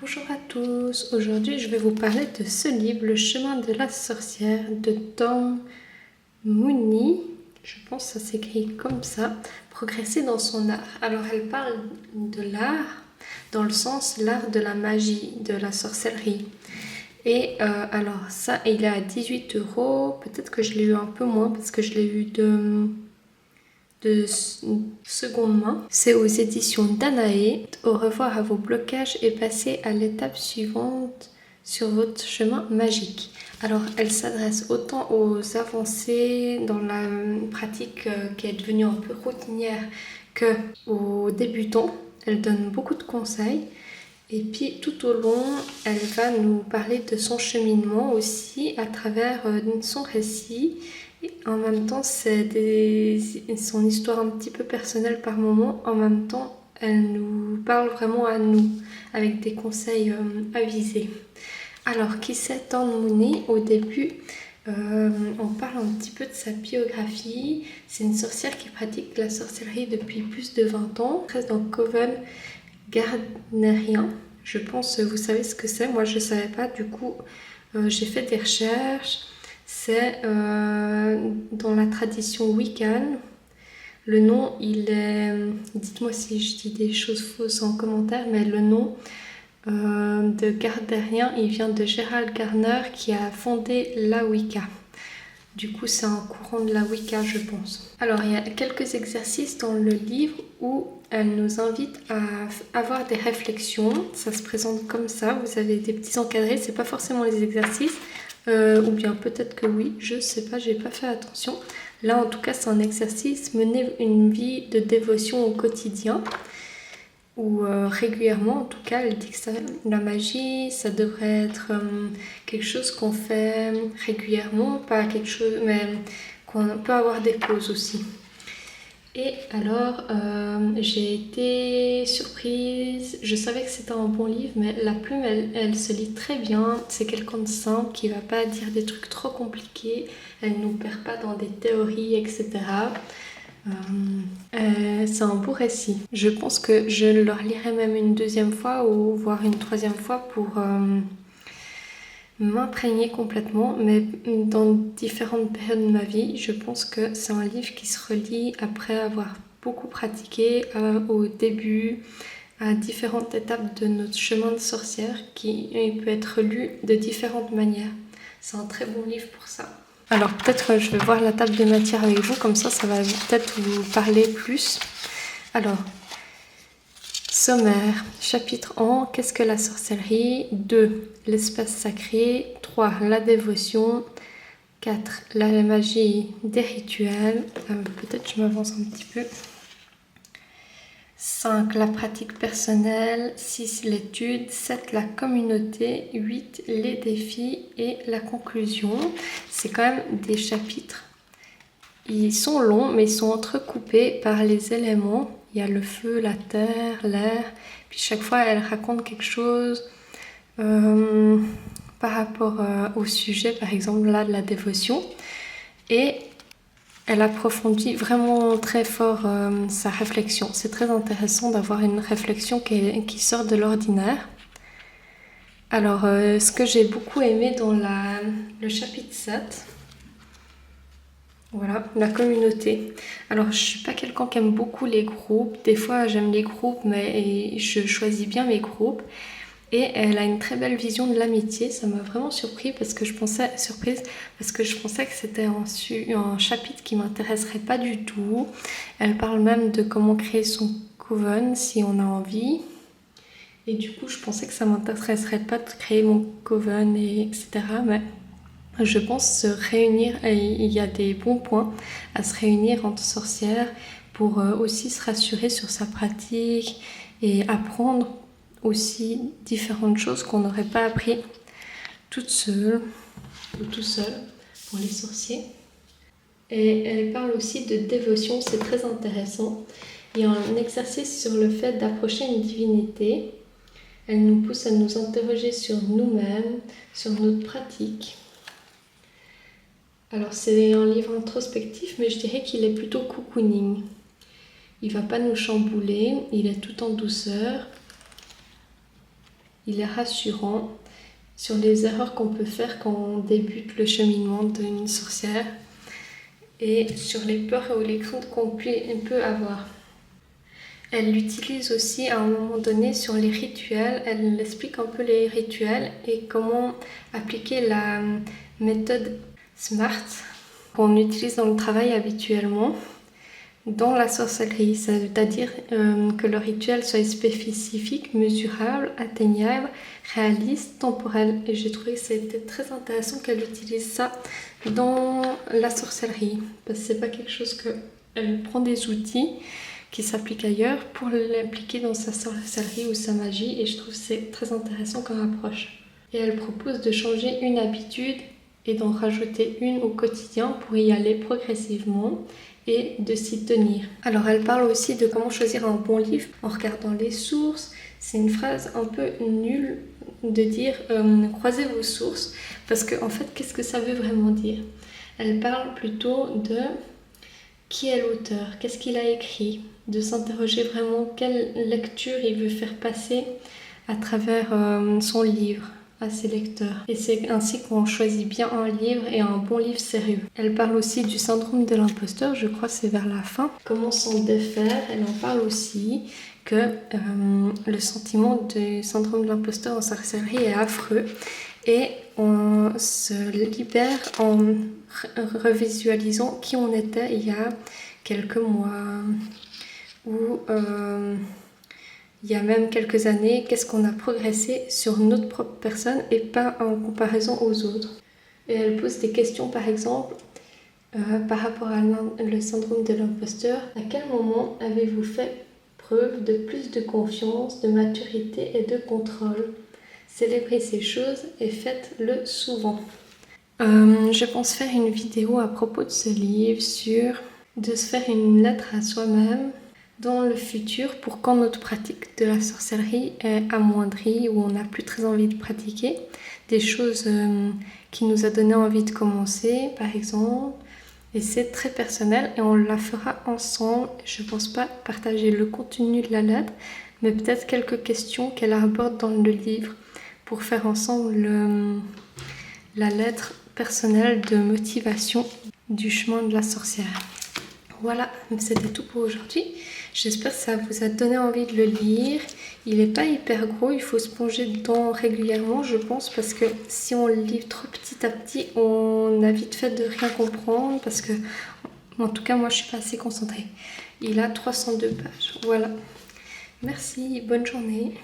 Bonjour à tous, aujourd'hui je vais vous parler de ce livre, Le chemin de la sorcière de Tom Mooney. Je pense que ça s'écrit comme ça, Progresser dans son art. Alors elle parle de l'art, dans le sens l'art de la magie, de la sorcellerie. Et alors ça, il est à 18 €, peut-être que je l'ai eu un peu moins parce que je l'ai eu de seconde main. C'est aux éditions Danae. Au revoir à vos blocages et passez à l'étape suivante sur votre chemin magique. Alors, elle s'adresse autant aux avancées dans la pratique qui est devenue un peu routinière que aux débutants. Elle donne beaucoup de conseils. Et puis tout au long, elle va nous parler de son cheminement aussi à travers son récit. Et en même temps, c'est son histoire un petit peu personnelle par moment. En même temps, elle nous parle vraiment à nous, avec des conseils avisés. Alors, qui c'est Tom Mooney? Au début, on parle un petit peu de sa biographie. C'est une sorcière qui pratique la sorcellerie depuis plus de 20 ans. Elle reste dans Coven Gardnerien. Je pense vous savez ce que c'est. Moi, je ne savais pas. Du coup, j'ai fait des recherches. C'est dans la tradition Wiccan. Le nom, il est... Dites-moi si je dis des choses fausses en commentaire, mais le nom de Gardnerien, il vient de Gerald Gardner qui a fondé la Wicca. Du coup, c'est un courant de la Wicca, je pense. Alors, il y a quelques exercices dans le livre où elle nous invite à avoir des réflexions. Ça se présente comme ça. Vous avez des petits encadrés. C'est pas forcément les exercices. Ou bien peut-être que oui. Je sais pas, j'ai pas fait attention. Là, en tout cas, c'est un exercice. Mener une vie de dévotion au quotidien. Ou régulièrement, en tout cas, elle dit que la magie, ça devrait être quelque chose qu'on fait régulièrement, pas quelque chose, mais qu'on peut avoir des pauses aussi. Et alors, j'ai été surprise. Je savais que c'était un bon livre, mais la plume, elle se lit très bien. C'est quelqu'un de simple qui va pas dire des trucs trop compliqués. Elle nous perd pas dans des théories, etc. C'est un beau récit. Je pense que je le relirai même une deuxième fois ou voire une troisième fois pour m'imprégner complètement, mais dans différentes périodes de ma vie. Je pense que c'est un livre qui se relit après avoir beaucoup pratiqué au début, à différentes étapes de notre chemin de sorcière, qui peut être lu de différentes manières. C'est un très bon livre pour ça. Alors peut-être je vais voir la table de matière avec vous, comme ça va peut-être vous parler plus. Alors, sommaire, chapitre 1, qu'est-ce que la sorcellerie? 2, l'espace sacré. 3, la dévotion. 4, la magie des rituels. Peut-être je m'avance un petit peu. 5, la pratique personnelle. 6, l'étude. 7, la communauté. 8, les défis et la conclusion. C'est quand même des chapitres. Ils sont longs, mais ils sont entrecoupés par les éléments. Il y a le feu, la terre, l'air. Puis chaque fois, elle raconte quelque chose par rapport au sujet, par exemple là, de la dévotion. Et elle approfondit vraiment très fort sa réflexion. C'est très intéressant d'avoir une réflexion qui sort de l'ordinaire. Alors, ce que j'ai beaucoup aimé dans le chapitre 7, voilà, la communauté. Alors, je ne suis pas quelqu'un qui aime beaucoup les groupes. Des fois, j'aime les groupes, mais je choisis bien mes groupes. Et elle a une très belle vision de l'amitié. Ça m'a vraiment surprise parce que je pensais que c'était un chapitre qui m'intéresserait pas du tout. Elle parle même de comment créer son coven si on a envie. Et du coup, je pensais que ça m'intéresserait pas de créer mon coven, etc. Mais je pense se réunir, et il y a des bons points à se réunir entre sorcières pour aussi se rassurer sur sa pratique et apprendre aussi différentes choses qu'on n'aurait pas appris toute seule ou tout seul pour les sorciers. Et elle parle aussi de dévotion, c'est très intéressant. Il y a un exercice sur le fait d'approcher une divinité. Elle nous pousse à nous interroger sur nous-mêmes, sur notre pratique. Alors c'est un livre introspectif, mais je dirais qu'il est plutôt cocooning. Il ne va pas nous chambouler, il est tout en douceur. il est rassurant sur les erreurs qu'on peut faire quand on débute le cheminement d'une sorcière et sur les peurs ou les craintes qu'on peut avoir. Elle l'utilise aussi à un moment donné sur les rituels. Elle explique un peu les rituels et comment appliquer la méthode SMART qu'on utilise dans le travail habituellement dans la sorcellerie, c'est-à-dire que le rituel soit spécifique, mesurable, atteignable, réaliste, temporel. Et j'ai trouvé que c'était très intéressant qu'elle utilise ça dans la sorcellerie, parce que c'est pas quelque chose qu'elle prend des outils qui s'appliquent ailleurs pour l'appliquer dans sa sorcellerie ou sa magie, et je trouve que c'est très intéressant comme approche. Et elle propose de changer une habitude et d'en rajouter une au quotidien pour y aller progressivement et de s'y tenir. Alors elle parle aussi de comment choisir un bon livre en regardant les sources. C'est une phrase un peu nulle de dire croisez vos sources, parce que en fait qu'est-ce que ça veut vraiment dire? Elle parle plutôt de qui est l'auteur, qu'est-ce qu'il a écrit, de s'interroger vraiment quelle lecture il veut faire passer à travers son livre à ses lecteurs. Et c'est ainsi qu'on choisit bien un livre et un bon livre sérieux. Elle parle aussi du syndrome de l'imposteur, je crois que c'est vers la fin. Comment s'en défaire? Elle en parle aussi que le sentiment du syndrome de l'imposteur en sorcellerie est affreux et on se libère en revisualisant qui on était il y a quelques mois ou il y a même quelques années, qu'est-ce qu'on a progressé sur notre propre personne et pas en comparaison aux autres. Et elle pose des questions par exemple par rapport à le syndrome de l'imposteur. À quel moment avez-vous fait preuve de plus de confiance, de maturité et de contrôle? Célébrez ces choses et faites-le souvent. Je pense faire une vidéo à propos de ce livre sur de se faire une lettre à soi-même dans le futur pour quand notre pratique de la sorcellerie est amoindrie ou on n'a plus très envie de pratiquer. Des choses qui nous a donné envie de commencer par exemple. Et c'est très personnel et on la fera ensemble. Je ne pense pas partager le contenu de la lettre, mais peut-être quelques questions qu'elle aborde dans le livre pour faire ensemble la lettre personnelle de motivation du chemin de la sorcière. Voilà, c'était tout pour aujourd'hui. J'espère que ça vous a donné envie de le lire. Il n'est pas hyper gros, il faut se plonger dedans régulièrement, je pense, parce que si on le lit trop petit à petit, on a vite fait de rien comprendre, parce que, en tout cas, moi, je suis pas assez concentrée. Il a 302 pages. Voilà. Merci, bonne journée.